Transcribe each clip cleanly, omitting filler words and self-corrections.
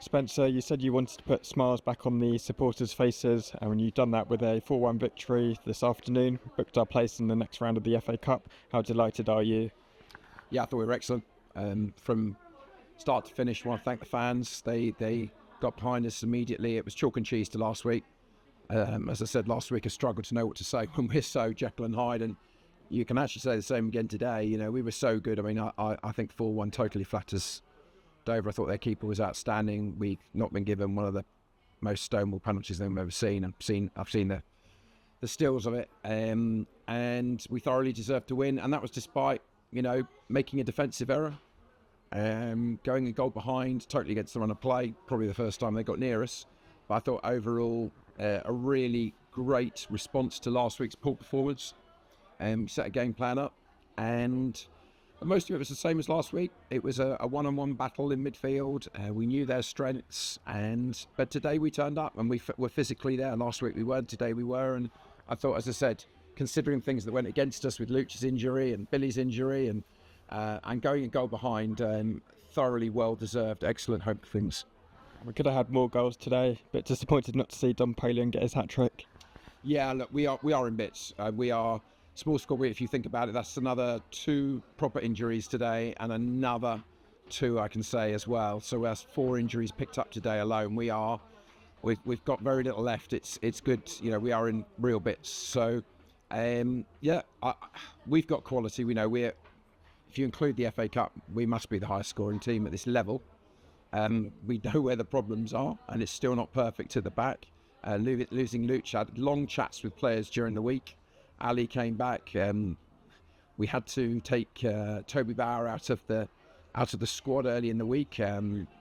Spencer, you said you wanted to put smiles back on the supporters' faces, and you've done that with a 4-1 victory this afternoon. Booked our place in the next round of the FA Cup. How delighted are you? Yeah, I thought we were excellent. From start to finish, I want to thank the fans. They got behind us immediately. It was chalk and cheese to last week. As I said last week, I struggled to know what to say when we're so Jekyll and Hyde, and you can actually say the same again today. You know, we were so good. I mean, I think 4-1 totally flatters Dover. I thought their keeper was outstanding. We've not been given one of the most stonewall penalties I've ever seen. I've seen the stills of it, and we thoroughly deserved to win. And that was despite, you know, making a defensive error, going a goal behind, totally against the run of play. Probably the first time they got near us. But I thought overall a really great response to last week's poor performance. Set a game plan up, and most of it was the same as last week. It was a one-on-one battle in midfield. We knew their strengths, but today we turned up and we were physically there. Last week we weren't, today we were, and I thought, as I said, considering things that went against us with Luch's injury and Billy's injury and going a goal behind, thoroughly well-deserved, excellent home performance. We could have had more goals today. Bit disappointed not to see Don Polian get his hat-trick. Yeah, look, we are in bits. We are small squad. If you think about it, that's another 2 proper injuries today and another 2, I can say, as well. So that's 4 injuries picked up today alone. We've got very little left. It's good. You know, we are in real bits. So we've got quality. We know if you include the FA Cup, we must be the highest scoring team at this level. We know where the problems are, and it's still not perfect to the back. Losing Luch, had long chats with players during the week. Ali came back. We had to take Toby Bauer out of the squad early in the week.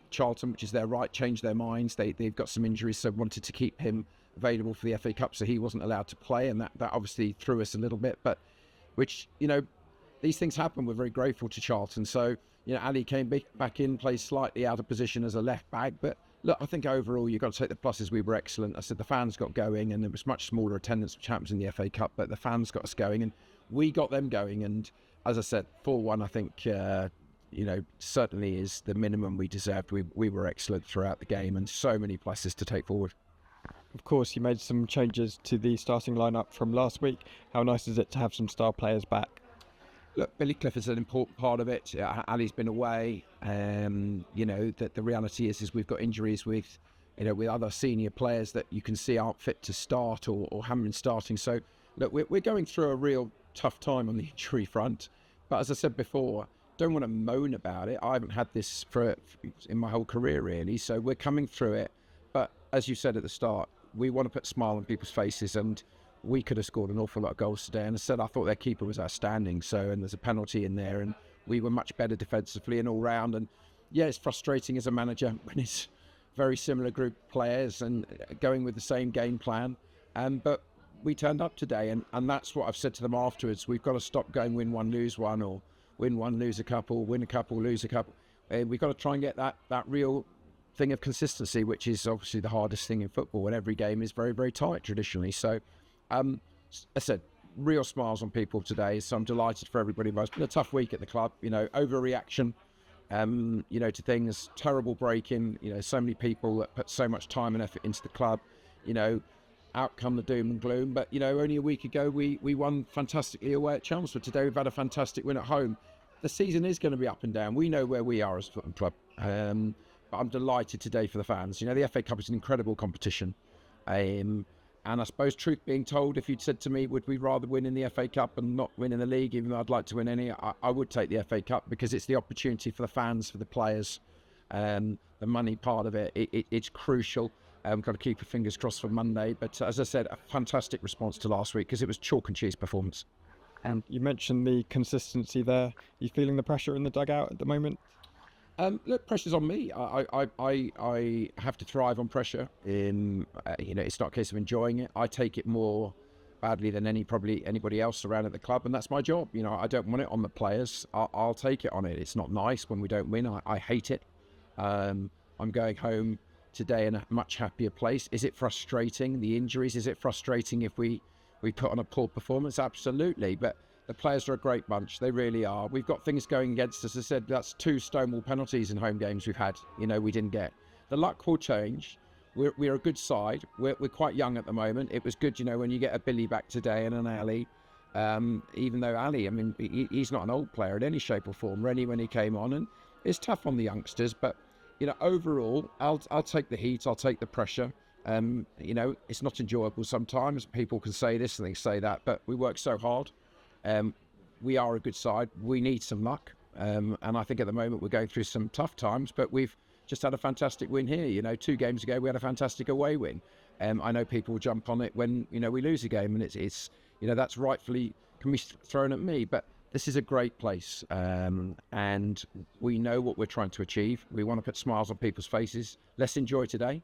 Charlton, which is their right, changed their minds. They've got some injuries, so wanted to keep him available for the FA Cup, so he wasn't allowed to play, and that obviously threw us a little bit. But which, you know, these things happen. We're very grateful to Charlton. So, you know, Ali came back in, plays slightly out of position as a left back, but look, I think overall you've got to take the pluses. We were excellent. I said the fans got going, and there was much smaller attendance, which happens in the FA Cup, but the fans got us going, and we got them going. And as I said, 4-1, I think, you know, certainly is the minimum we deserved. We were excellent throughout the game, and so many pluses to take forward. Of course, you made some changes to the starting lineup from last week. How nice is it to have some star players back? Look, Billy Cliff is an important part of it. Ali's been away. You know, that the reality is we've got injuries with, you know, with other senior players that you can see aren't fit to start or haven't been starting. So, look, we're going through a real tough time on the injury front. But as I said before, don't want to moan about it. I haven't had this in my whole career, really. So we're coming through it. But as you said at the start, we want to put a smile on people's faces, and we could have scored an awful lot of goals today. And as I said, I thought their keeper was outstanding. So, and there's a penalty in there, and we were much better defensively and all round. And yeah, it's frustrating as a manager when it's very similar group of players and going with the same game plan. But we turned up today, and that's what I've said to them afterwards. We've got to stop going win one, lose one, or win one, lose a couple, win a couple, lose a couple. We've got to try and get that real thing of consistency, which is obviously the hardest thing in football, and every game is very, very tight traditionally. So, as I said, real smiles on people today, so I'm delighted for everybody. It's been a tough week at the club, you know, overreaction, you know, to things, terrible break-in, you know, so many people that put so much time and effort into the club, you know, out come the doom and gloom. But, you know, only a week ago we won fantastically away at Chelmsford. Today we've had a fantastic win at home. The season is going to be up and down. We know where we are as a football club, but I'm delighted today for the fans. You know, the FA Cup is an incredible competition. And I suppose, truth being told, if you'd said to me, would we rather win in the FA Cup and not win in the league, even though I'd like to win any, I would take the FA Cup, because it's the opportunity for the fans, for the players, the money part of it. It's crucial. Got to keep your fingers crossed for Monday. But as I said, a fantastic response to last week, because it was chalk and cheese performance. And you mentioned the consistency there. Are you feeling the pressure in the dugout at the moment? Look, pressure's on me. I have to thrive on pressure. You know, it's not a case of enjoying it. I take it more badly than probably anybody else around at the club, and that's my job. You know, I don't want it on the players. I'll take it on it. It's not nice when we don't win. I hate it. I'm going home today in a much happier place. Is it frustrating, the injuries? Is it frustrating if we put on a poor performance? Absolutely. But the players are a great bunch. They really are. We've got things going against us. As I said, that's 2 stonewall penalties in home games we've had. You know, we didn't get. the luck will change. We're a good side. We're quite young at the moment. It was good, when you get a Billy back today and an Ali. Even though Ali, I mean, he's not an old player in any shape or form. Rennie when he came on, and it's tough on the youngsters. But overall, I'll take the heat. I'll take the pressure. It's not enjoyable sometimes. People can say this and they say that, but we work so hard. We are a good side. We need some luck. And I think at the moment we're going through some tough times, but we've just had a fantastic win here. 2 games ago we had a fantastic away win. I know people jump on it when we lose a game, and it's that's rightfully can be thrown at me, but this is a great place, and we know what we're trying to achieve. We want to put smiles on people's faces. Let's enjoy today.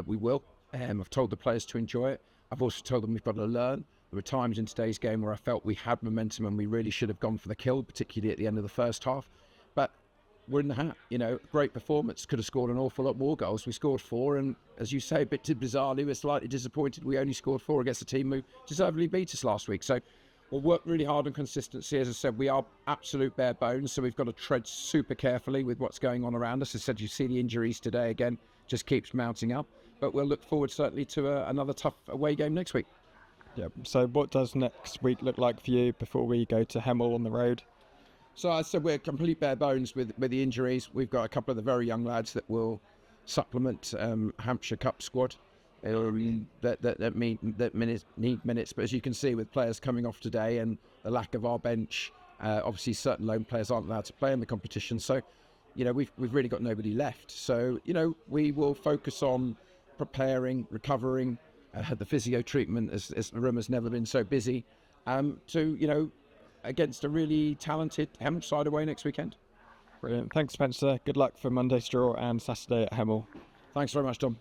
We will. I've told the players to enjoy it. I've also told them we've got to learn. There were times in today's game where I felt we had momentum and we really should have gone for the kill, particularly at the end of the first half. But we're in the hat. Great performance. Could have scored an awful lot more goals. We scored 4, and as you say, a bit bizarrely, we're slightly disappointed we only scored 4 against a team who deservedly beat us last week. So we'll work really hard on consistency. As I said, we are absolute bare bones, so we've got to tread super carefully with what's going on around us. As I said, you see the injuries today again, just keeps mounting up. But we'll look forward certainly to another tough away game next week. Yeah. So what does next week look like for you before we go to Hemel on the road? So I said we're complete bare bones with the injuries. We've got a couple of the very young lads that will supplement Hampshire Cup squad that need minutes. But as you can see, with players coming off today and the lack of our bench, obviously certain loan players aren't allowed to play in the competition. So we've really got nobody left. So we will focus on preparing, recovering. The physio treatment as the room has never been so busy. Against a really talented Hemel side away next weekend. Brilliant. Thanks, Spencer. Good luck for Monday's draw and Saturday at Hemel. Thanks very much, Tom.